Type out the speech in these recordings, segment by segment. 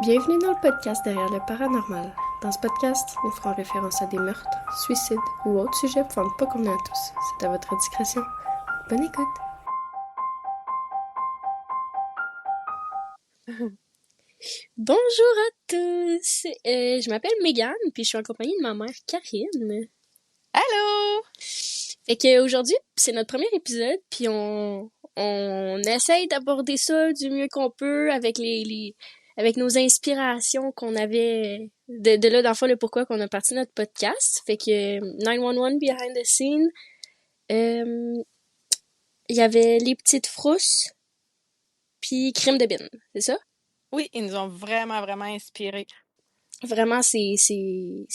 Bienvenue dans le podcast Derrière le paranormal. Dans ce podcast, nous ferons référence à des meurtres, suicides ou autres sujets pouvant ne pas convenir à tous. C'est à votre discrétion. Bonne écoute! Bonjour à tous! Je m'appelle Megan, puis je suis en compagnie de ma mère Karine. Allô! Fait qu'aujourd'hui, c'est notre premier épisode, puis on essaye d'aborder ça du mieux qu'on peut avec avec nos inspirations qu'on avait de là, dans le fond, le pourquoi qu'on a parti notre podcast. Fait que 911 Behind the Scene, il y avait Les Petites Frousses, puis Crime de Bin, c'est ça? Oui, ils nous ont vraiment inspirés. Vraiment, c'est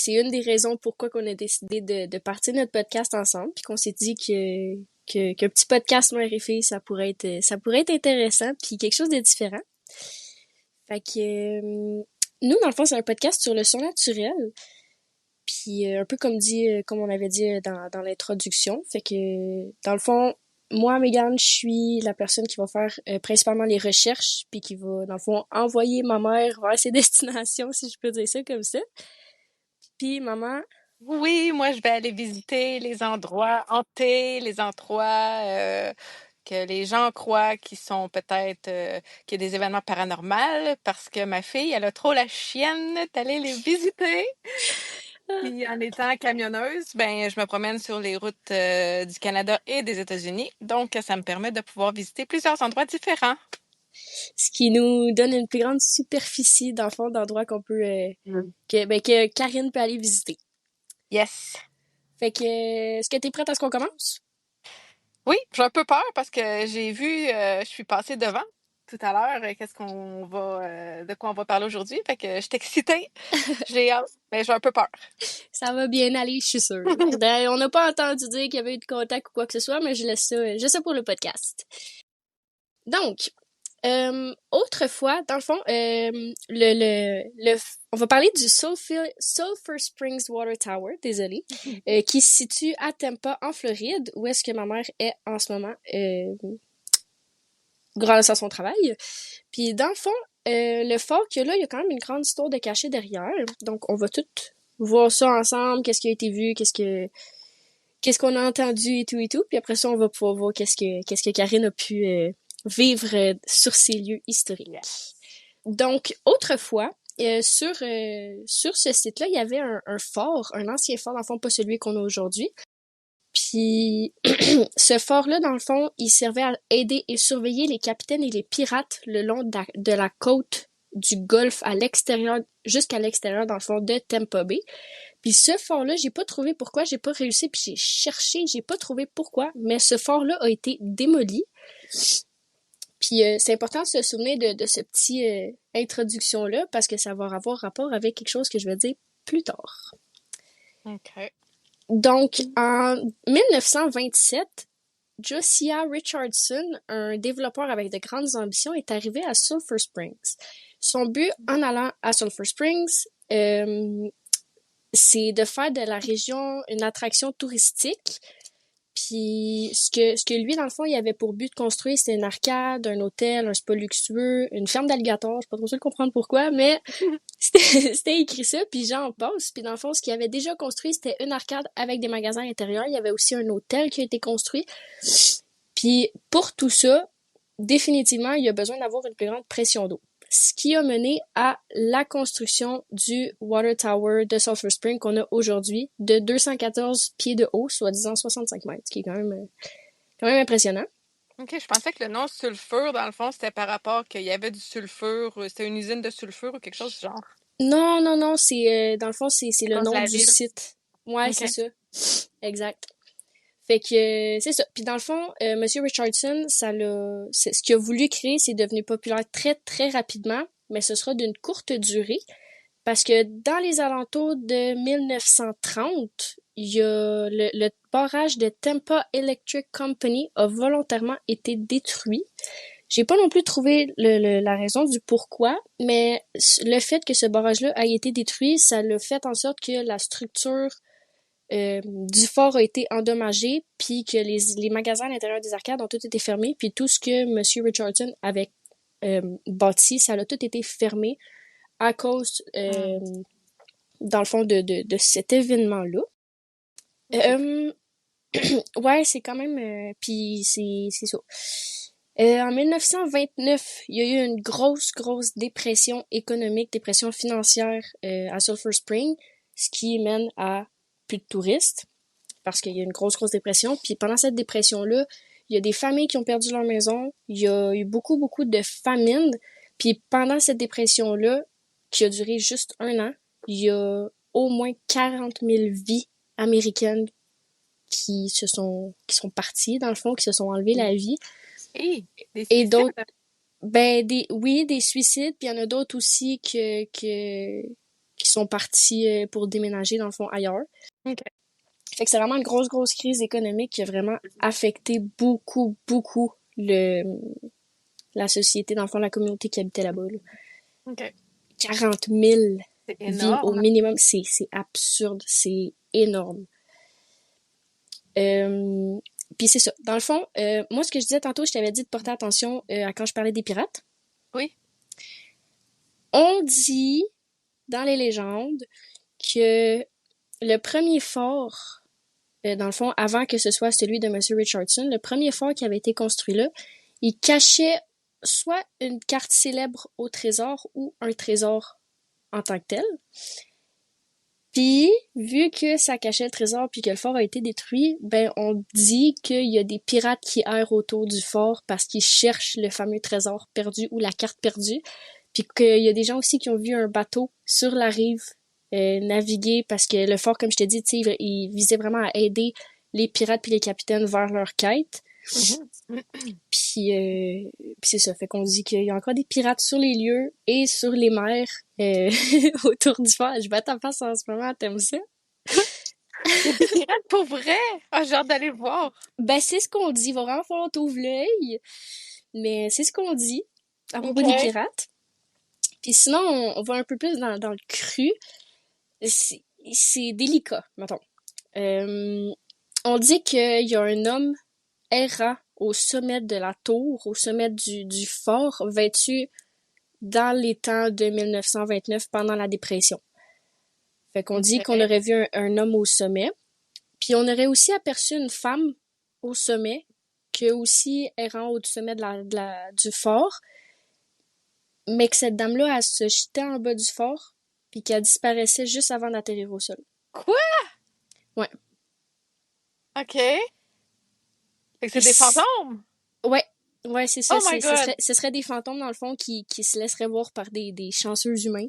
une des raisons pourquoi qu'on a décidé de partir notre podcast ensemble, puis qu'on s'est dit qu'un petit podcast mère et fille, ça pourrait être intéressant, puis quelque chose de différent. Fait que nous, dans le fond, c'est un podcast sur le son naturel, puis un peu comme on avait dit dans l'introduction. Fait que dans le fond, moi, Megan, je suis la personne qui va faire principalement les recherches, puis qui va, dans le fond, envoyer ma mère vers ses destinations, si je peux dire ça comme ça. Puis maman, Oui, moi, je vais aller visiter les endroits hantés, les endroits que les gens croient qui sont peut-être qu'il y a des événements paranormaux parce que ma fille, elle a trop la chienne d'aller les visiter. Puis en étant camionneuse, ben je me promène sur les routes du Canada et des États-Unis. Donc, ça me permet de pouvoir visiter plusieurs endroits différents. ce qui nous donne une plus grande superficie, dans le fond, d'endroits qu'on peut, que Karine peut aller visiter. Yes. Fait que, est-ce que t'es prête à ce qu'on commence? Oui, j'ai un peu peur parce que j'ai vu, je suis passée devant tout à l'heure, qu'est-ce qu'on va, de quoi on va parler aujourd'hui. Fait que je suis excitée, j'ai hâte, mais j'ai un peu peur. Ça va bien aller, je suis sûre. On n'a pas entendu dire qu'il y avait eu de contact ou quoi que ce soit, mais je laisse ça pour le podcast. Donc, autrefois, dans le fond, on va parler du Sulphur Springs Water Tower, désolé, qui se situe à Tampa, en Floride, où est-ce que ma mère est en ce moment, grâce à son travail. Puis dans le fond, le fort qu'il y a là, il y a quand même une grande histoire de cachet derrière. Donc, on va tout voir ça ensemble, qu'est-ce qui a été vu, qu'est-ce qu'on a entendu et tout. Puis après ça, on va pouvoir voir qu'est-ce que Karine a pu vivre sur ces lieux historiques. Yes. Donc, autrefois, sur ce site-là, il y avait un fort, un ancien fort, dans le fond, pas celui qu'on a aujourd'hui. Puis, ce fort-là, dans le fond, il servait à aider et surveiller les capitaines et les pirates le long de la côte du golfe à l'extérieur, jusqu'à l'extérieur, dans le fond, de Tampa Bay. Puis ce fort-là, j'ai pas trouvé pourquoi, j'ai pas réussi, puis j'ai cherché, j'ai pas trouvé pourquoi, mais ce fort-là a été démoli. Puis c'est important de se souvenir de ce petit introduction-là, parce que ça va avoir rapport avec quelque chose que je vais dire plus tard. OK. Donc, en 1927, Josiah Richardson, un développeur avec de grandes ambitions, est arrivé à Sulphur Springs. Son but en allant à Sulphur Springs, c'est de faire de la région une attraction touristique. Puis ce que lui, dans le fond, il avait pour but de construire, c'était une arcade, un hôtel, un spa luxueux, une ferme d'alligators. Je suis pas trop sûre de comprendre pourquoi, mais c'était écrit ça, puis j'en passe. Puis dans le fond, ce qu'il avait déjà construit, c'était une arcade avec des magasins à l'intérieur. Il y avait aussi un hôtel qui a été construit. Puis pour tout ça, définitivement, il y a besoin d'avoir une plus grande pression d'eau. Ce qui a mené à la construction du Water Tower de Sulphur Springs qu'on a aujourd'hui, de 214 pieds de haut, soit disant 65 mètres, ce qui est quand même impressionnant. OK, je pensais que le nom sulfure, dans le fond, c'était par rapport qu'il y avait du sulfure, c'était une usine de sulfure ou quelque chose du genre. Non, c'est dans le fond, c'est À le cause de nom la du ville. site. Ouais, OK. c'est ça. Exact. Fait que c'est ça. Puis dans le fond, Monsieur Richardson, ce qu'il a voulu créer, c'est devenu populaire très rapidement, mais ce sera d'une courte durée parce que dans les alentours de 1930, il y a le barrage de Tampa Electric Company a volontairement été détruit. J'ai pas non plus trouvé la raison du pourquoi, mais le fait que ce barrage-là ait été détruit, ça l'a fait en sorte que la structure du fort a été endommagé, puis que les magasins à l'intérieur des arcades ont tous été fermés, puis tout ce que Monsieur Richardson avait bâti, ça a tout été fermé à cause, Hmm. dans le fond, de cet événement-là. OK. Euh, ouais, c'est quand même... puis c'est ça. En 1929, il y a eu une grosse dépression économique, dépression financière à Sulphur Spring, ce qui mène à plus de touristes parce qu'il y a une grosse dépression. Puis pendant cette dépression-là, il y a des familles qui ont perdu leur maison, il y a eu beaucoup de famines. Puis pendant cette dépression-là, qui a duré juste un an, il y a au moins 40 000 vies américaines qui sont parties, dans le fond, qui se sont enlevées la vie. Hey, des Et suicides? d'autres, ben, oui, des suicides, puis il y en a d'autres aussi qui sont partis pour déménager, dans le fond, ailleurs. OK. Fait que c'est vraiment une grosse crise économique qui a vraiment affecté beaucoup la société, dans le fond, la communauté qui habitait là-bas, là. OK. 40 000 C'est vies au énorme. minimum, c'est absurde, c'est énorme. Euh, Puis c'est ça. Dans le fond, moi, ce que je disais tantôt, je t'avais dit de porter attention à quand je parlais des pirates. Oui. On dit, dans les légendes, que le premier fort, dans le fond, avant que ce soit celui de Monsieur Richardson, le premier fort qui avait été construit là, il cachait soit une carte célèbre au trésor ou un trésor en tant que tel. Puis, vu que ça cachait le trésor puis que le fort a été détruit, ben on dit qu'il y a des pirates qui errent autour du fort parce qu'ils cherchent le fameux trésor perdu ou la carte perdue. Puis qu'il y a des gens aussi qui ont vu un bateau sur la rive naviguer parce que le fort, comme je te dis, tu sais, il visait vraiment à aider les pirates puis les capitaines vers leur quête. Mhm. Puis c'est ça, fait qu'on dit qu'il y a encore des pirates sur les lieux et sur les mers euh, autour du fort. Je bats ta face en ce moment, t'aimes ça? Il y a des pirates pour vrai? Ah, j'ai hâte d'aller voir. Ben, c'est ce qu'on dit. Il va vraiment falloir t'ouvrir l'œil. Mais c'est ce qu'on dit à propos des OK. pirates. Puis sinon, on va un peu plus dans le cru. C'est délicat, mettons. Euh, on dit qu'il y a un homme errant au sommet de la tour, au sommet du fort, vêtu dans les temps de 1929 pendant la dépression. Fait qu'on dit qu'on OK. aurait vu un homme au sommet. Puis on aurait aussi aperçu une femme au sommet, qui est aussi errant au sommet du fort, mais que cette dame-là, elle se jetait en bas du fort, puis qu'elle disparaissait juste avant d'atterrir au sol. Quoi? Ouais. OK. Fait que c'est des Puis, fantômes? ouais, ouais, c'est ça. Oh my God. Ce serait des fantômes, dans le fond, qui se laisseraient voir par des chanceux humains.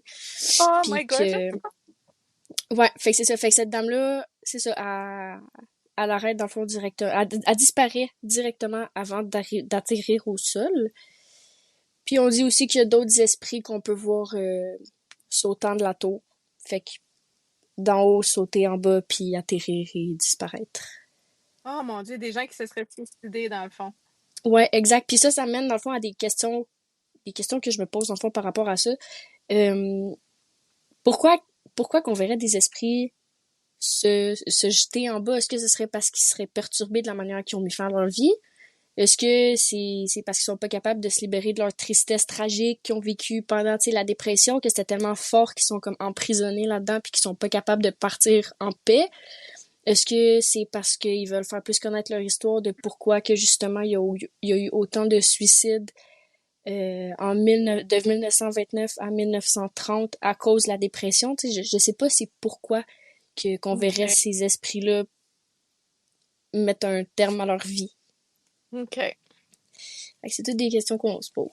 Oh my Puis God. que, ouais, fait que c'est ça. Fait que cette dame-là, c'est ça, elle arrête, dans le fond, directement. Elle disparaît directement avant d'atterrir au sol. Puis on dit aussi qu'il y a d'autres esprits qu'on peut voir sautant de la tour. Fait que d'en haut, sauter en bas, puis atterrir et disparaître. Oh mon Dieu, des gens qui se seraient suicidés dans le fond. Ouais, exact. Puis ça mène dans le fond à des questions que je me pose dans le fond par rapport à ça. Euh, pourquoi, pourquoi qu'on verrait des esprits se jeter en bas? Est-ce que ce serait parce qu'ils seraient perturbés de la manière qu'ils ont mis fin à leur vie? Est-ce que c'est parce qu'ils sont pas capables de se libérer de leur tristesse tragique qu'ils ont vécu pendant, tu sais, la dépression, que c'était tellement fort qu'ils sont comme emprisonnés là-dedans puis qu'ils sont pas capables de partir en paix? Est-ce que c'est parce qu'ils veulent faire plus connaître leur histoire de pourquoi que justement il y a eu autant de suicides de 1929 à 1930 à cause de la dépression? Tu sais, je sais pas c'est pourquoi qu'on verrait OK. ces esprits-là mettre un terme à leur vie. OK. Fait que c'est toutes des questions qu'on se pose.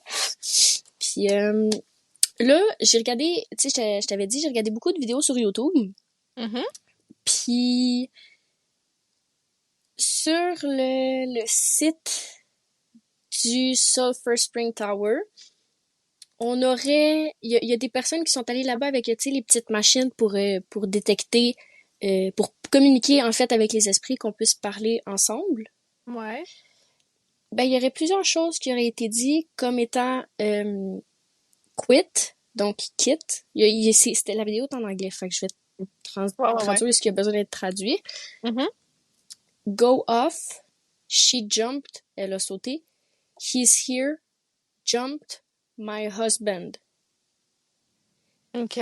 Puis là, j'ai regardé, tu sais, je t'avais dit, j'ai regardé beaucoup de vidéos sur YouTube. Mhm. Puis sur le site du Sulphur Spring Tower, il y a des personnes qui sont allées là-bas avec, tu sais, les petites machines pour détecter, pour communiquer en fait avec les esprits, qu'on puisse parler ensemble. Ouais. Ben, il y aurait plusieurs choses qui auraient été dites comme étant quit, donc quitte. C'était la vidéo est en anglais, fait que je vais Ouais. traduire ce qui a besoin d'être traduit. Mhm. Go off, she jumped, elle a sauté. He's here, jumped, my husband. OK.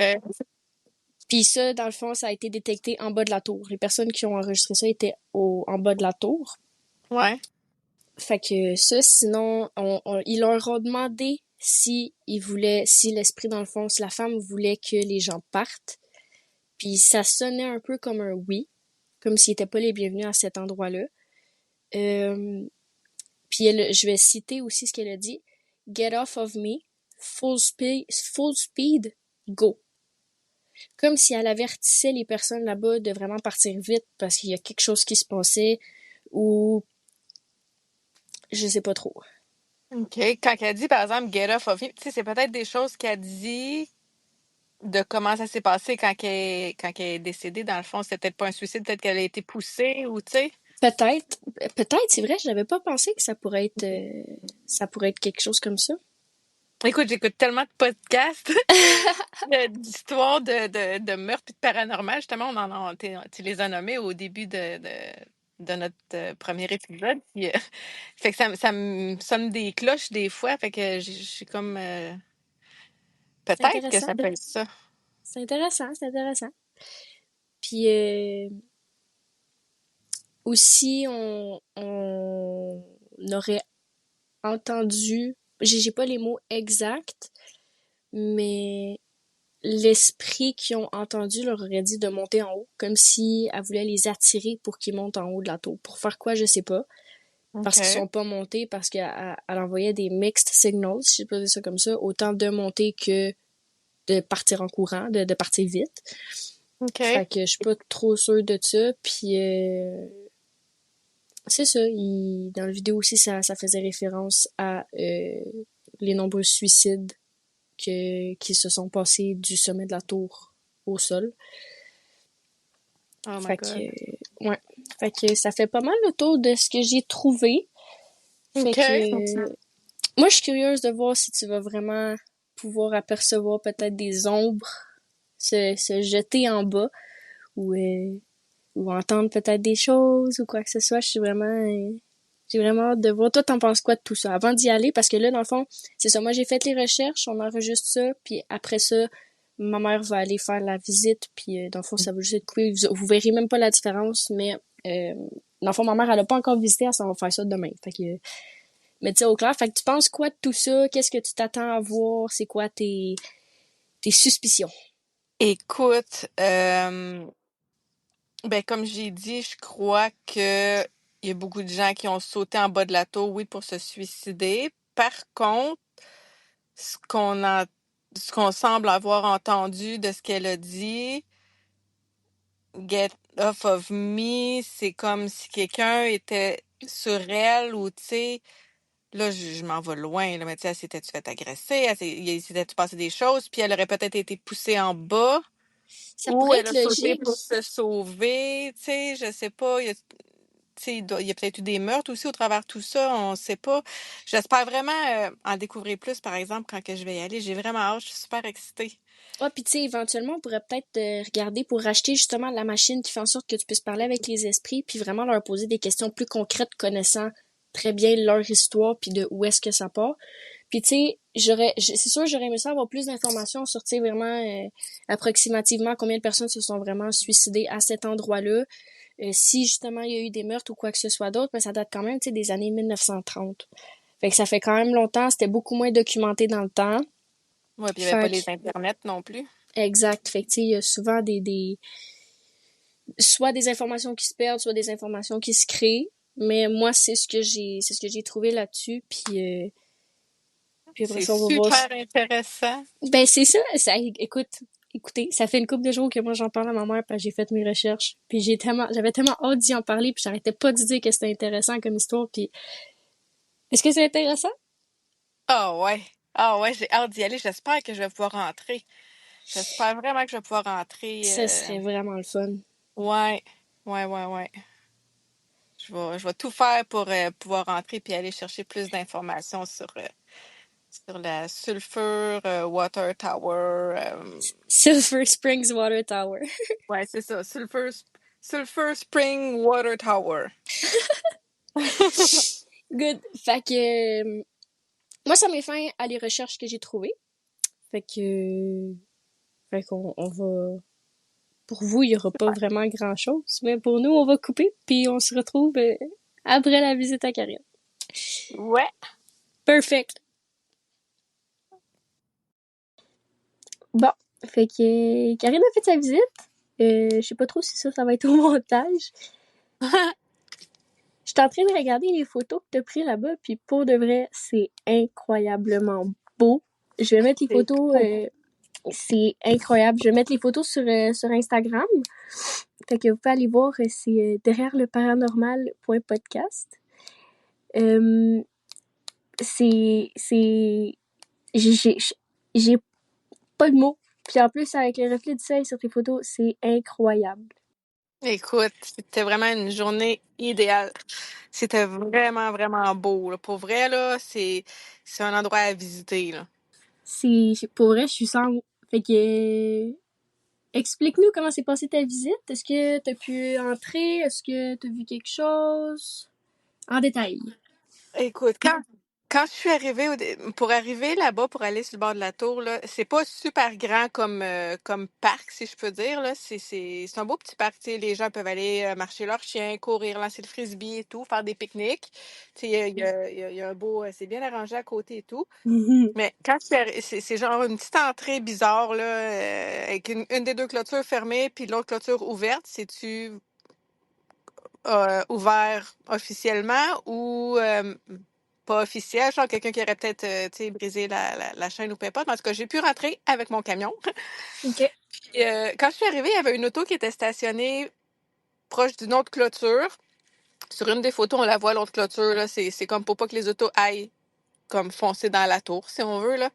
Puis ça, dans le fond, ça a été détecté en bas de la tour. Les personnes qui ont enregistré ça étaient en bas de la tour. Ouais. Fait que ça, sinon, ils leur ont demandé si ils voulaient, si l'esprit, dans le fond, si la femme voulait que les gens partent. Puis ça sonnait un peu comme un oui, comme s'ils n'étaient pas les bienvenus à cet endroit-là. Euh, Puis je vais citer aussi ce qu'elle a dit. Get off of me, full speed, go. Comme si elle avertissait les personnes là-bas de vraiment partir vite parce qu'il y a quelque chose qui se passait ou je sais pas trop. OK. Quand elle dit, par exemple, get off of me, tu sais, c'est peut-être des choses qu'elle dit de comment ça s'est passé quand elle est décédée. Dans le fond, c'était peut-être pas un suicide, peut-être qu'elle a été poussée ou, tu sais. Peut-être, peut-être, c'est vrai, je n'avais pas pensé que ça pourrait être quelque chose comme ça. Écoute, j'écoute tellement de podcasts d'histoires de meurtres et de paranormal. Justement, tu les as nommés au début de notre premier épisode. Puis, fait que ça me sonne des cloches des fois. Fait que je suis comme C'est peut-être que intéressant. ça peut être ça. C'est intéressant, c'est intéressant. Puis aussi, on aurait entendu, j'ai pas les mots exacts, mais l'esprit qu'ils ont entendu leur aurait dit de monter en haut, comme si elle voulait les attirer pour qu'ils montent en haut de la tour. Pour faire quoi, je sais pas. Parce qu'ils OK. sont pas montés, parce qu'elle envoyait des mixed signals, si je peux dire ça comme ça, autant de monter que de partir en courant, de partir vite. OK. Fait que je suis pas trop sûre de ça. Puis c'est ça, dans la vidéo aussi, ça faisait référence à les nombreux suicides qui se sont passés du sommet de la tour au sol. Oh my Fait que, God. ouais. Fait que ça fait pas mal le tour de ce que j'ai trouvé. Fait OK. que, moi, je suis curieuse de voir si tu vas vraiment pouvoir apercevoir peut-être des ombres se jeter en bas ou entendre peut-être des choses ou quoi que ce soit. J'ai vraiment hâte de voir. Toi, t'en penses quoi de tout ça? Avant d'y aller, parce que là, dans le fond, c'est ça. Moi, j'ai fait les recherches, on enregistre ça, puis après ça, ma mère va aller faire la visite, puis dans le fond, ça va juste être coupé. Vous verrez même pas la différence, mais dans le fond, ma mère, elle a pas encore visité, elle s'en va faire ça demain. Fait que, mais tu sais, au clair, fait que tu penses quoi de tout ça? Qu'est-ce que tu t'attends à voir? C'est quoi tes suspicions? Écoute, ben comme j'ai dit, je crois que il y a beaucoup de gens qui ont sauté en bas de la tour, oui, pour se suicider. Par contre, ce qu'on a, ce qu'on semble avoir entendu de ce qu'elle a dit, get off of me, c'est comme si quelqu'un était sur elle ou tu sais, là je m'en vais loin, là, mais tu sais, elle s'était-tu fait agresser, il s'était-tu passé des choses, puis elle aurait peut-être été poussée en bas. Ça Ou pourrait elle être a sauté pour logique. se sauver, tu sais, je sais pas. Tu sais, il y a peut-être eu des meurtres aussi au travers de tout ça, on sait pas. J'espère vraiment en découvrir plus, par exemple, quand que je vais y aller. J'ai vraiment hâte, je suis super excitée. Ah, puis tu sais, éventuellement, on pourrait peut-être regarder pour racheter justement la machine qui fait en sorte que tu puisses parler avec les esprits, puis vraiment leur poser des questions plus concrètes, connaissant très bien leur histoire, puis de où est-ce que ça part. Puis tu sais, c'est sûr, j'aurais aimé ça avoir plus d'informations sur, tu sais, vraiment approximativement combien de personnes se sont vraiment suicidées à cet endroit-là. Si justement il y a eu des meurtres ou quoi que ce soit d'autre, ben ça date quand même, tu sais, des années 1930. Fait que ça fait quand même longtemps, c'était beaucoup moins documenté dans le temps. Ouais, puis il n'y avait pas Fait les que internets non plus. exact. Fait que, tu sais, il y a souvent soit des informations qui se perdent, soit des informations qui se créent. Mais moi, c'est ce que j'ai trouvé là-dessus. Puis après C'est ça, on va voir. super intéressant. Ben, c'est ça. Écoutez, ça fait une couple de jours que moi j'en parle à ma mère, parce que j'ai fait mes recherches. Puis j'avais tellement hâte d'y en parler, puis j'arrêtais pas de dire que c'était intéressant comme histoire. Puis, est-ce que c'est intéressant? Ah ouais. Ah ouais, j'ai hâte d'y aller. J'espère que je vais pouvoir rentrer. J'espère vraiment que je vais pouvoir rentrer. Ce serait vraiment le fun. Ouais. Ouais, ouais, ouais. Je vais tout faire pour pouvoir rentrer puis aller chercher plus d'informations sur la Sulphur Water Tower. Silver Springs Water Tower. Ouais, c'est ça. Sulphur Spring Water Tower. Good. Fait que, moi, ça met fin à les recherches que j'ai trouvées. Fait que, Fait qu'on on va... Pour vous, il y aura pas vraiment grand-chose, mais pour nous, on va couper, puis on se retrouve après la visite à Karine. Ouais. Perfect! Bon, fait que Karine a fait sa visite. Je sais pas trop si ça va être au montage. Je suis en train de regarder les photos que t'as prises là-bas, puis pour de vrai, c'est incroyablement beau. Je vais mettre les C'est photos, trop. c'est incroyable. Je vais mettre les photos sur Instagram. Fait que vous pouvez aller voir, c'est derrière le paranormal.podcast. Euh, c'est, j'ai pas de mots. Puis en plus, avec les reflets du soleil sur tes photos, c'est incroyable. Écoute, c'était vraiment une journée idéale. C'était vraiment, vraiment beau, là. Pour vrai, là, c'est un endroit à visiter, là. Pour vrai, je suis sans mots. Fait que, explique-nous comment s'est passée ta visite. Est-ce que t'as pu entrer? Est-ce que t'as vu quelque chose? En détail. Écoute, quand je suis arrivée pour arriver là-bas pour aller sur le bord de la tour là, c'est pas super grand comme parc si je peux dire là, c'est un beau petit parc, tu sais, les gens peuvent aller marcher leurs chiens, courir, lancer le frisbee et tout, faire des pique-niques. Tu sais, il y a un beau c'est bien arrangé à côté et tout. Mais quand je suis c'est genre une petite entrée bizarre là avec une des deux clôtures fermées puis l'autre clôture ouverte, c'est-tu ouvert officiellement ou pas officiel, genre quelqu'un qui aurait peut-être tu sais, brisé la chaîne ou peu importe. Mais en tout cas, j'ai pu rentrer avec mon camion. Ok. Puis, quand je suis arrivée, il y avait une auto qui était stationnée proche d'une autre clôture. Sur une des photos, on la voit, l'autre clôture. Là, c'est comme pour pas que les autos aillent comme foncer dans la tour, si on veut. Là.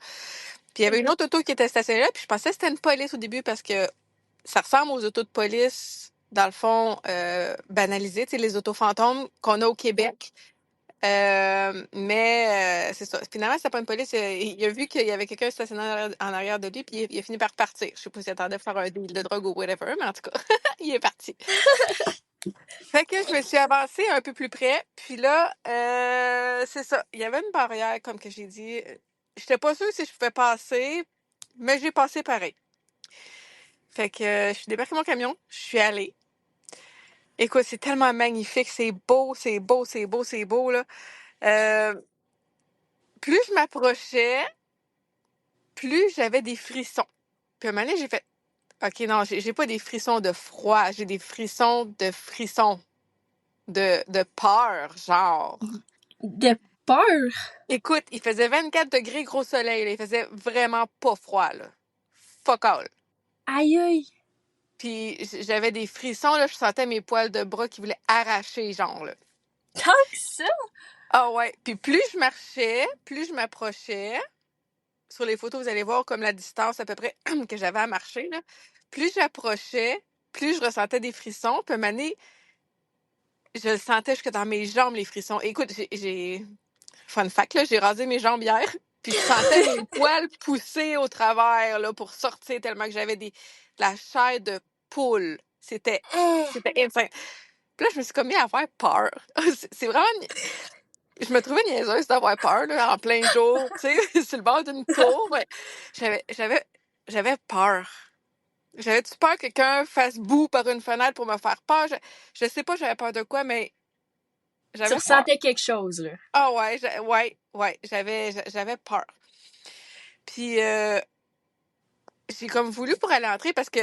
Puis il y avait une autre auto qui était stationnée là, puis je pensais que c'était une police au début parce que ça ressemble aux autos de police, dans le fond, banalisées, tu sais, les autos fantômes qu'on a au Québec. Mais c'est ça. Finalement, c'était pas une police. Il a vu qu'il y avait quelqu'un stationné en arrière de lui, puis il a fini par partir. Je sais pas s'il attendait à faire un deal de drogue ou whatever, mais en tout cas, il est parti. Fait que je me suis avancée un peu plus près, puis là, c'est ça. Il y avait une barrière, comme que j'ai dit. J'étais pas sûre si je pouvais passer, mais j'ai passé pareil. Fait que je suis débarquée mon camion, je suis allée. Écoute, c'est tellement magnifique, c'est beau, c'est beau, c'est beau, c'est beau, là. Euh, plus je m'approchais, plus j'avais des frissons. Puis à un moment donné, j'ai fait, OK, non, j'ai pas des frissons de froid, j'ai des frissons de peur, genre. De peur? Écoute, il faisait 24 degrés gros soleil, là. Il faisait vraiment pas froid, là. Fuck all. Aïe aïe. Puis j'avais des frissons, là, je sentais mes poils de bras qui voulaient arracher, genre, là. Tant que ça? Ah ouais. Puis plus je marchais, plus je m'approchais. Sur les photos, vous allez voir comme la distance à peu près que j'avais à marcher, là. Plus j'approchais, plus je ressentais des frissons. Puis à un moment donné, je le sentais jusque dans mes jambes, les frissons. Écoute, fun fact, là, j'ai rasé mes jambes hier. Puis je sentais mes poils pousser au travers là, pour sortir tellement que j'avais de la chair de poule. C'était insane. Puis là, je me suis comme mis à avoir peur. C'est vraiment... Je me trouvais niaiseuse d'avoir peur là, en plein jour, tu sais, sur le bord d'une tour. Ouais. J'avais, j'avais, j'avais peur. J'avais-tu peur que quelqu'un fasse boue par une fenêtre pour me faire peur? Je sais pas j'avais peur de quoi, mais Tu j'avais peur. ressentais quelque chose, là. Ah ouais, ouais, j'avais peur. Puis j'ai comme voulu pour aller entrer parce que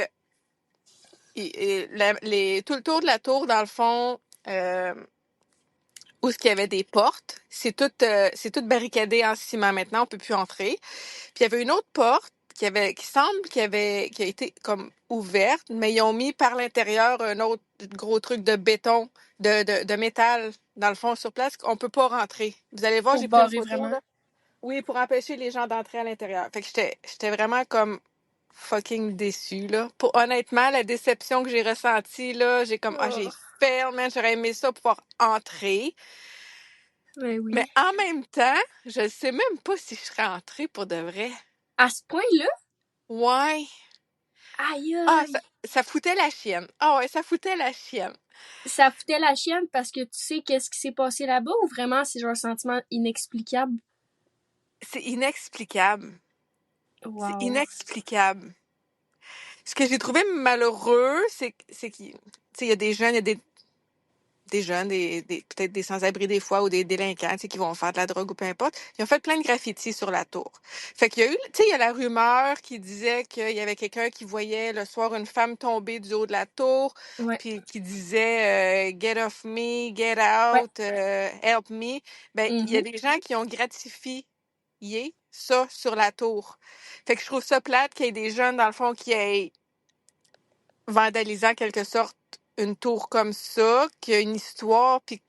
tout le tour de la tour, dans le fond, euh, où est-ce qu'il y avait des portes, c'est tout barricadé en ciment maintenant, on peut plus entrer. Puis il y avait une autre porte qui semble qui a été comme ouverte, mais ils ont mis par l'intérieur un autre gros truc de béton, de métal, dans le fond, sur place, qu'on peut pas rentrer. Vous allez voir, Pour j'ai pris une barrer photo, vraiment. là. Oui, pour empêcher les gens d'entrer à l'intérieur. Fait que j'étais vraiment comme fucking déçue, là. Honnêtement, la déception que j'ai ressentie, là, Oh, j'ai fail, man, j'aurais aimé ça pouvoir entrer. ben Mais oui. en même temps, je sais même pas si je serais entrée pour de vrai. À ce point-là? Ouais. Aïe Ah, aïe. ça foutait la chienne. Ah ouais, ça foutait la chienne. Ça foutait la chienne parce que tu sais qu'est-ce qui s'est passé là-bas ou vraiment c'est genre un sentiment inexplicable? C'est inexplicable. C'est Wow. inexplicable. Ce que j'ai trouvé malheureux, c'est qu'il tu sais, il y a des jeunes, il y a des jeunes, peut-être des sans-abri des fois ou des délinquants, tu sais, qui vont faire de la drogue ou peu importe. Ils ont fait plein de graffitis sur la tour. Fait qu'il y a eu, tu sais, il y a la rumeur qui disait qu'il y avait quelqu'un qui voyait le soir une femme tomber du haut de la tour, Ouais. puis qui disait Get off me, get Ouais. out, help me. Ben, il y a Mhm. des gens qui ont gratifié ça sur la tour. Fait que je trouve ça plate qu'il y ait des jeunes, dans le fond, qui aient vandalisé en quelque sorte une tour comme ça, qui a une histoire, puis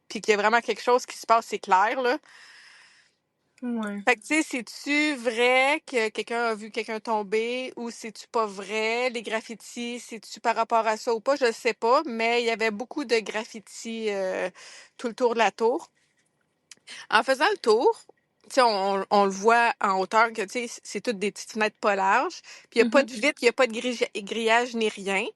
qu'il y a vraiment quelque chose qui se passe, c'est clair, là. Ouais. Fait que, tu sais, c'est-tu vrai que quelqu'un a vu quelqu'un tomber ou c'est-tu pas vrai? Les graffitis, c'est-tu par rapport à ça ou pas? Je sais pas, mais il y avait beaucoup de graffitis tout le tour de la tour. En faisant le tour, tu sais, on le voit en hauteur que, tu sais, c'est toutes des petites fenêtres pas larges. Puis il n'y a pas Mhm. de vitre, il n'y a pas de grillage ni rien.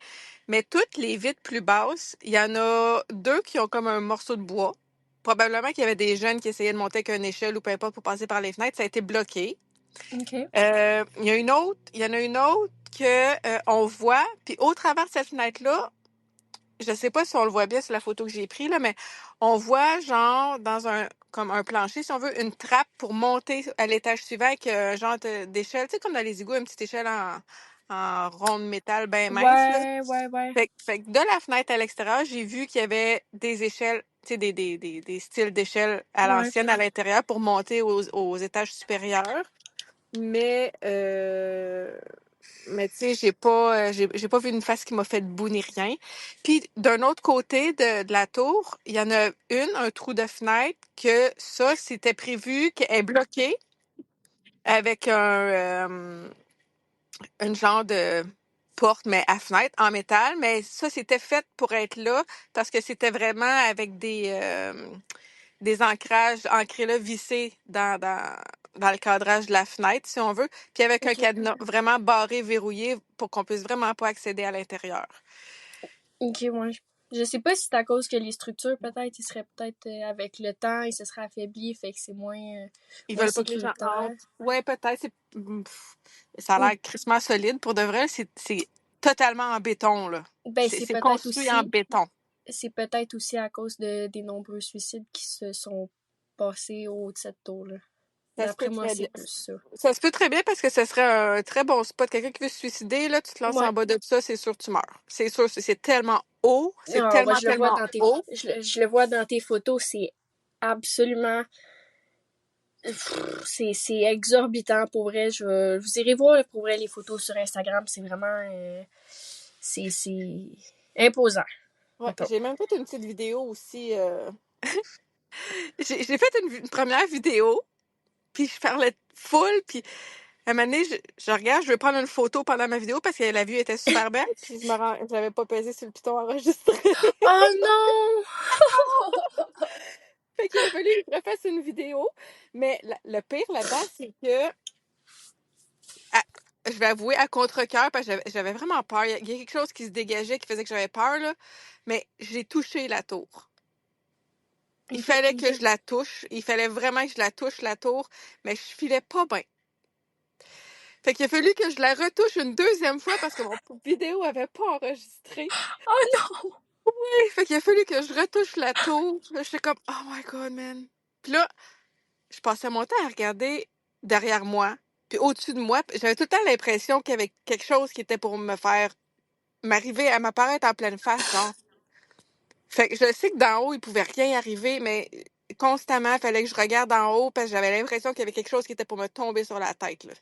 Mais toutes les vitres plus basses, il y en a deux qui ont comme un morceau de bois. Probablement qu'il y avait des jeunes qui essayaient de monter avec une échelle ou peu importe pour passer par les fenêtres. Ça a été bloqué. OK. Il y en a une autre que on voit. Puis au travers de cette fenêtre-là, je sais pas si on le voit bien sur la photo que j'ai prise, là, mais on voit genre dans comme un plancher, si on veut, une trappe pour monter à l'étage suivant avec un genre d'échelle, tu sais, comme dans les égouts, une petite échelle en rond de métal bien mince, là. Ouais, ouais, ouais. Fait que de la fenêtre à l'extérieur, j'ai vu qu'il y avait des échelles, tu sais, des styles d'échelles à Ouais. l'ancienne à l'intérieur pour monter aux étages supérieurs. Mais, euh, mais tu sais, j'ai pas vu une face qui m'a fait de boue ni rien. Puis d'un autre côté de la tour, il y en a un trou de fenêtre que ça, c'était prévu qu'elle est bloquée avec une genre de porte, mais à fenêtre en métal. Mais ça, c'était fait pour être là parce que c'était vraiment avec des ancrages ancrés là, vissés dans le cadrage de la fenêtre, si on veut, puis avec un OK. cadenas vraiment barré, verrouillé, pour qu'on puisse vraiment pas accéder à l'intérieur. OK, ouais. Je sais pas si c'est à cause que les structures, peut-être, ils seraient peut-être avec le temps, ils se seraient affaiblis, fait que c'est Ils moins veulent pas que les gens sécuritaire. entrent. Ouais, peut-être. Ça a Ou l'air crissement solide. Pour de vrai, c'est totalement en béton, là. ben C'est construit en béton. c'est peut-être aussi à cause des nombreux suicides qui se sont passés au haut de cette tour-là. Ça se D'après peut moi, très c'est bien. plus ça. Ça se peut très bien parce que ce serait un très bon spot. Quelqu'un qui veut se suicider, là, tu te lances Ouais. en bas de ça, c'est sûr que tu meurs. C'est sûr, c'est tellement haut. C'est Ah, ouais, tellement, tellement haut. je le vois dans tes photos, c'est absolument, c'est exorbitant pour vrai. Vous irez voir pour vrai les photos sur Instagram, c'est vraiment, c'est imposant, Ouais, mettons. j'ai même fait une petite vidéo aussi. J'ai fait une première vidéo, puis je parlais full, puis à un moment donné, je regarde, je veux prendre une photo pendant ma vidéo parce que la vue était super belle, puis j'avais pas pesé sur le piton enregistré. Oh non! Fait qu'il a fallu que je refasse une vidéo. Mais le pire là-dedans, c'est que, à- je vais avouer, à contre-cœur, parce que j'avais vraiment peur. Il y a quelque chose qui se dégageait qui faisait que j'avais peur, là. Mais j'ai touché la tour. Il Ok. fallait que je la touche. Il fallait vraiment que je la touche, la tour. Mais je filais pas bien. Fait qu'il a fallu que je la retouche une deuxième fois parce que mon vidéo avait pas enregistré. Oh non! Fait qu'il a fallu que je retouche la tour. Là, j'étais comme, oh my god, man. Puis là, je passais mon temps à regarder derrière moi, puis au-dessus de moi. Puis j'avais tout le temps l'impression qu'il y avait quelque chose qui était pour m'arriver à m'apparaître en pleine face, genre. Fait que je sais que d'en haut, il pouvait rien arriver, mais constamment, il fallait que je regarde en haut parce que j'avais l'impression qu'il y avait quelque chose qui était pour me tomber sur la tête, là.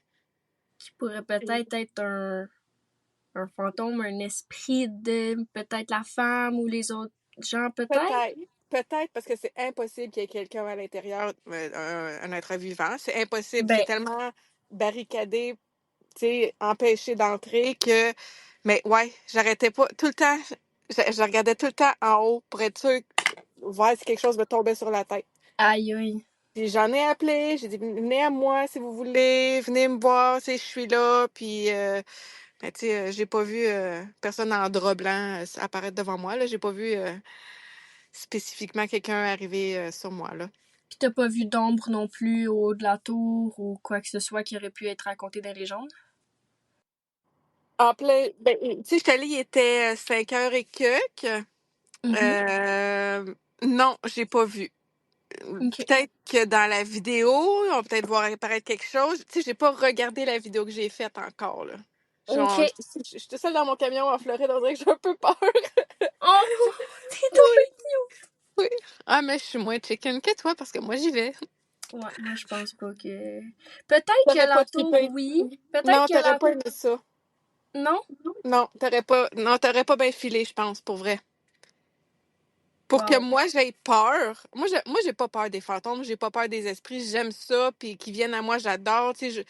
Qui pourrait peut-être être un fantôme, un esprit de peut-être la femme ou les autres gens, peut-être? Peut-être. Peut-être parce que c'est impossible qu'il y ait quelqu'un à l'intérieur, un être vivant. C'est impossible. C'est Ben, tellement barricadé, tu sais, empêché d'entrer que. Mais ouais, j'arrêtais pas. Tout le temps, je regardais tout le temps en haut pour être sûr, voir si quelque chose me tombait sur la tête. aïe aïe. Puis j'en ai appelé, j'ai dit, venez à moi si vous voulez, venez me voir, tu sais, je suis là. Puis, ben, tu sais, j'ai pas vu personne en drap blanc apparaître devant moi, là. J'ai pas vu spécifiquement quelqu'un arriver sur moi, là. Puis t'as pas vu d'ombre non plus au haut de la tour ou quoi que ce soit qui aurait pu être raconté dans les légendes? En plein. Ben, tu sais, je suis allée, il était 5 heures et quelques. Mhm. Euh, non, j'ai pas vu. OK. Peut-être que dans la vidéo, on va peut-être voir apparaître quelque chose. Tu sais, j'ai pas regardé la vidéo que j'ai faite encore, là. Genre, OK. j'étais seule dans mon camion en Floride, on dirait que j'ai un peu peur. Oh, t'es Oui, tombée cute. oui. Ah, mais je suis moins chicken que toi parce que moi, j'y vais. Ouais, moi, je pense pas que... Peut-être que T'aurais pas la tour, trippé. oui. Peut-être Non, que t'aurais la... pas aimé ça. Non? Non, t'aurais pas bien filé, je pense, pour vrai. Pour que Wow. moi j'aie peur. Moi j'ai pas peur des fantômes, j'ai pas peur des esprits, j'aime ça puis qu'ils viennent à moi, j'adore, tu sais,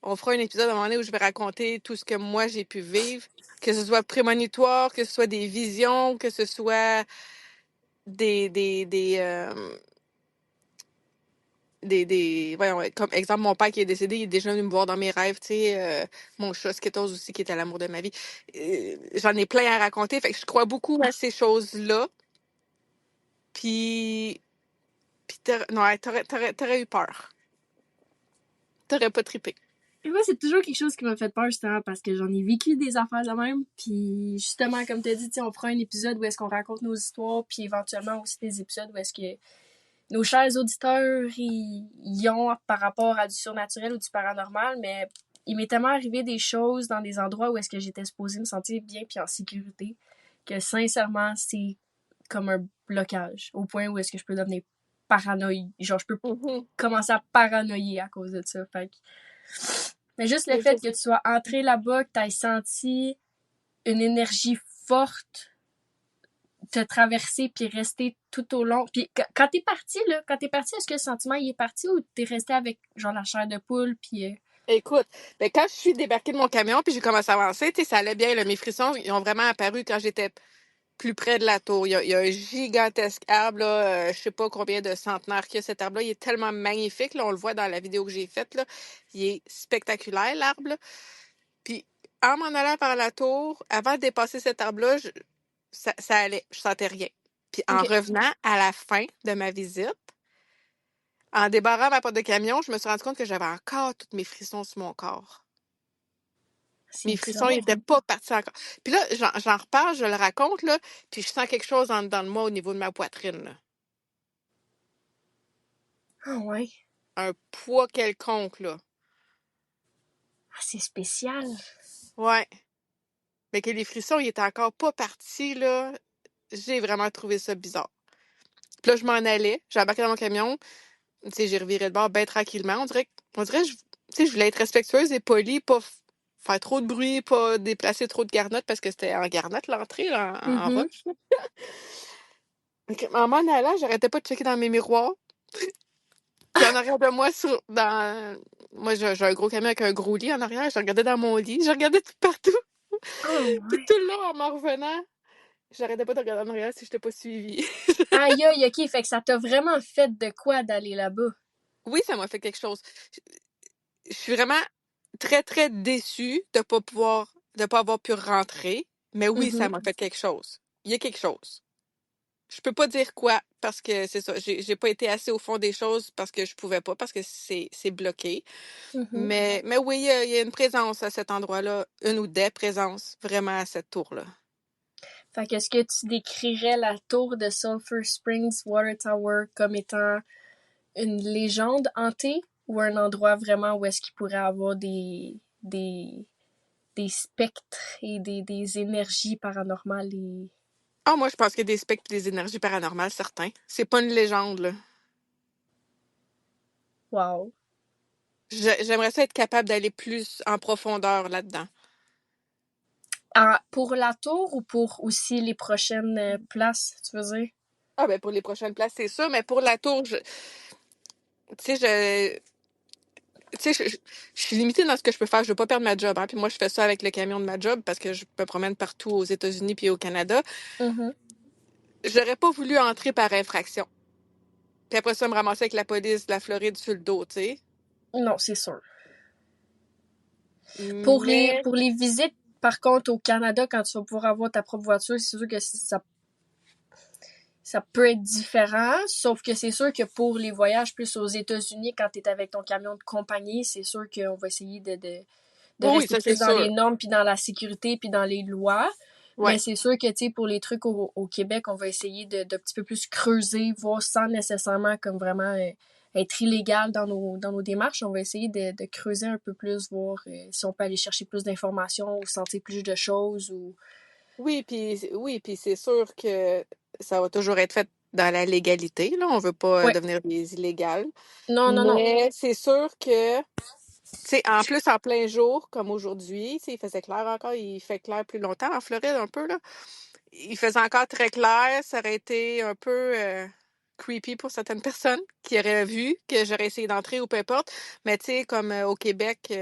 on fera un épisode à un moment donné où je vais raconter tout ce que moi j'ai pu vivre, que ce soit prémonitoire, que ce soit des visions, que ce soit des voyons, comme exemple mon père qui est décédé, il est déjà venu me voir dans mes rêves, tu sais, mon chat Skittles aussi qui était l'amour de ma vie. J'en ai plein à raconter, fait que je crois beaucoup à ces choses-là. Puis non, ouais, t'aurais eu peur. T'aurais pas trippé. Et moi, c'est toujours quelque chose qui m'a fait peur, justement, parce que j'en ai vécu des affaires de même. Puis, justement, comme t'as dit, on fera un épisode où est-ce qu'on raconte nos histoires, puis éventuellement aussi des épisodes où est-ce que nos chers auditeurs y ont par rapport à du surnaturel ou du paranormal, mais il m'est tellement arrivé des choses dans des endroits où est-ce que j'étais supposée me sentir bien puis en sécurité que sincèrement, c'est comme un blocage au point où est-ce que je peux devenir paranoïe. Genre, je peux Mhm. commencer à paranoïer à cause de ça. Fait que... Mais juste le Mais fait c'est que ça. tu sois entré là-bas, que tu aies senti une énergie forte te traverser puis rester tout au long. Puis quand t'es parti, là, quand t'es parti, est-ce que le sentiment il est parti ou t'es resté avec genre la chair de poule puis Écoute, ben, quand je suis débarquée de mon camion puis j'ai commencé à avancer, tu sais, ça allait bien. Là, mes frissons, ils ont vraiment apparu quand j'étais plus près de la tour. Il y a un gigantesque arbre, là, je sais pas combien de centenaires qu'il y a cet arbre-là. Il est tellement magnifique, là, on le voit dans la vidéo que j'ai faite, là. Il est spectaculaire, l'arbre, là. Puis, en m'en allant par la tour, avant de dépasser cet arbre-là, ça allait, je sentais rien. Puis, en OK. revenant à la fin de ma visite, en débarrant ma porte de camion, je me suis rendu compte que j'avais encore tous mes frissons sur mon corps. C'est Mes frissons, ils bizarre. étaient pas partis encore. Puis là, j'en reparle, je le raconte, là, puis je sens quelque chose en dedans de moi au niveau de ma poitrine, là. Ah ouais. Un poids quelconque, là. Ah, c'est spécial. Ouais. Mais que les frissons, ils étaient encore pas partis, là. J'ai vraiment trouvé ça bizarre. Puis là, je m'en allais, j'ai embarqué dans mon camion, tu sais, j'ai reviré de bord bien tranquillement. On dirait, tu sais, je voulais être respectueuse et polie, pas faire trop de bruit, pas déplacer trop de garnottes parce que c'était en garnotte l'entrée, là, en Mhm. roche. Donc, en m'en allant, j'arrêtais pas de checker dans mes miroirs. Puis en arrière de moi, moi, j'ai un gros camion avec un gros lit en arrière. Je regardais dans mon lit, je regardais tout partout. Ah Puis ouais. tout le long, en m'en revenant, j'arrêtais pas de regarder en arrière si je t'ai pas suivi. Aïe aïe, ok, fait que ça t'a vraiment fait de quoi d'aller là-bas? Oui, ça m'a fait quelque chose. Je suis vraiment très, très déçue de pas avoir pu rentrer. Mais oui, ça Mhm. m'a fait quelque chose. Il y a quelque chose. Je peux pas dire quoi parce que c'est ça. J'ai pas été assez au fond des choses parce que je pouvais pas, parce que c'est bloqué. Mhm. Mais oui, il y a une présence à cet endroit-là, une ou des présences vraiment à cette tour-là. Fait que est-ce que tu décrirais la tour de Sulphur Springs Water Tower comme étant une légende hantée ou un endroit vraiment où est-ce qu'il pourrait avoir des spectres et des énergies paranormales et... Ah, moi, je pense qu'il y a des spectres et des énergies paranormales, certains. C'est pas une légende, là. Wow. J'aimerais ça être capable d'aller plus en profondeur là-dedans. Ah, pour la tour ou pour aussi les prochaines places, tu veux dire? Ah, ben pour les prochaines places, c'est sûr, mais pour la tour, tu sais, tu sais, je suis limitée dans ce que je peux faire. Je veux pas perdre ma job, hein. Puis moi, je fais ça avec le camion de ma job parce que je me promène partout aux États-Unis puis au Canada. Mhm. J'aurais pas voulu entrer par infraction. Puis après ça, me ramasser avec la police de la Floride sur le dos, tu sais. Non, c'est sûr. Mais, Pour les visites, par contre, au Canada, quand tu vas pouvoir avoir ta propre voiture, c'est sûr que ça peut être différent, sauf que c'est sûr que pour les voyages plus aux États-Unis, quand tu es avec ton camion de compagnie, c'est sûr qu'on va essayer de Oui, rester ça c'est plus dans les sûr. normes, puis dans la sécurité, puis dans les lois. Mais Ouais. c'est sûr que, tu sais, pour les trucs au Québec, on va essayer de petit peu plus creuser, voir sans nécessairement comme vraiment être illégal dans nos démarches. On va essayer de creuser un peu plus, voir si on peut aller chercher plus d'informations ou sentir plus de choses ou... Oui, puis c'est sûr que ça va toujours être fait dans la légalité, là. On veut pas Ouais. devenir des illégales. Non, non, non. Mais c'est sûr que, tu sais, en plus, en plein jour, comme aujourd'hui, tu sais, il faisait clair encore, il fait clair plus longtemps en Floride, un peu, là. Il faisait encore très clair, ça aurait été un peu creepy pour certaines personnes qui auraient vu que j'aurais essayé d'entrer ou peu importe. Mais tu sais, comme au Québec,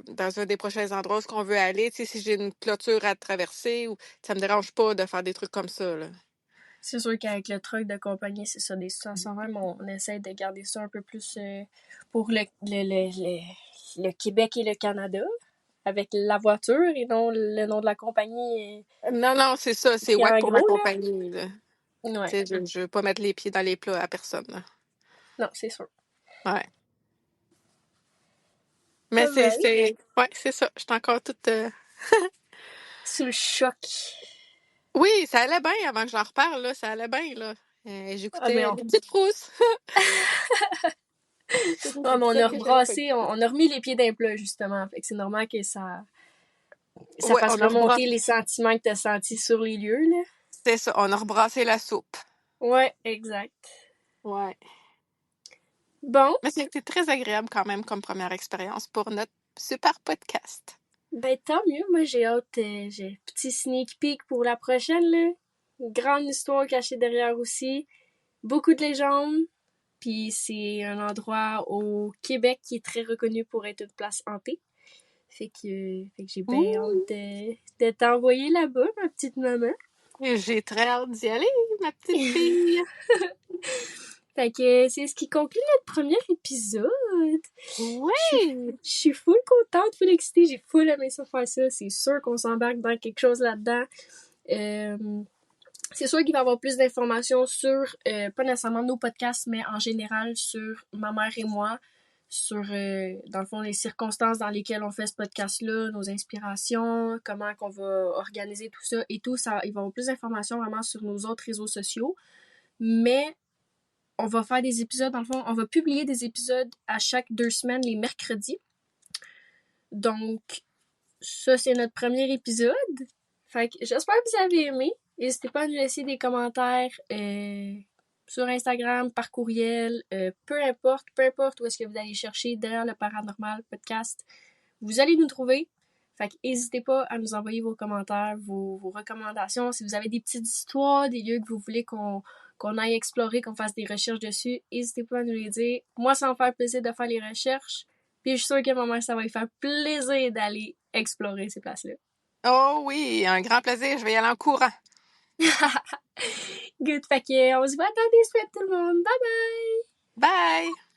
dans un des prochains endroits où on veut aller, tu sais, si j'ai une clôture à traverser, ou ça me dérange pas de faire des trucs comme ça, là. C'est sûr qu'avec le truck de compagnie, c'est ça, des situations même, on essaie de garder ça un peu plus pour le Québec et le Canada, avec la voiture et non le nom de la compagnie Non, non, c'est ça, c'est écrit wack en pour ma gros, là. compagnie, là. Ouais, Tu sais, je veux pas mettre les pieds dans les plats à personne, là. non, c'est sûr. Ouais. Mais Alright. ouais, c'est ça. Je suis encore toute. Sous le choc. Oui, ça allait bien avant que j'en reparle, là. Ça allait bien, là. Ah, mais J'écoutais les petites frousses. C'est des on a épisodes que j'avais pas rebrassé, écoutés. on a remis les pieds d'un plat, justement. Fait que c'est normal que ça Ouais, fasse on a remonter rebrassé. les sentiments que t'as sentis sur les lieux, là. C'est ça, on a rebrassé la soupe. Ouais, exact. Ouais. Bon, Mais c'était très agréable quand même comme première expérience pour notre super podcast. ben tant mieux. Moi, j'ai hâte. J'ai un petit sneak peek pour la prochaine, là. Une grande histoire cachée derrière aussi. Beaucoup de légendes. Puis c'est un endroit au Québec qui est très reconnu pour être une place hantée. Fait que j'ai bien hâte Ouh! de t'envoyer là-bas, ma petite maman. J'ai très hâte d'y aller, ma petite fille. Fait que c'est ce qui conclut notre premier épisode. Je suis, Oui! je suis full contente, full excitée. J'ai full aimé ça faire ça. C'est sûr qu'on s'embarque dans quelque chose là-dedans. Euh, c'est sûr qu'il va y avoir plus d'informations sur, pas nécessairement nos podcasts, mais en général sur ma mère et moi, sur, dans le fond, les circonstances dans lesquelles on fait ce podcast-là, nos inspirations, comment qu'on va organiser tout ça et tout. Ça, il va y avoir plus d'informations vraiment sur nos autres réseaux sociaux. Mais on va faire des épisodes, dans le fond, on va publier des épisodes à chaque 2 semaines, les mercredis. Donc, ça, c'est notre premier épisode. Fait que j'espère que vous avez aimé. N'hésitez pas à nous laisser des commentaires sur Instagram, par courriel, peu importe où est-ce que vous allez chercher derrière le paranormal podcast, vous allez nous trouver. Fait que n'hésitez pas à nous envoyer vos commentaires, vos recommandations. Si vous avez des petites histoires, des lieux que vous voulez qu'on aille explorer, qu'on fasse des recherches dessus, n'hésitez pas à nous les dire. Moi, ça va me faire plaisir de faire les recherches. Puis je suis sûre que ma mère, ça va lui faire plaisir d'aller explorer ces places-là. Oh oui, un grand plaisir. Je vais y aller en courant. Good, fait que on se voit dans des semaines tout le monde. Bye bye! Bye!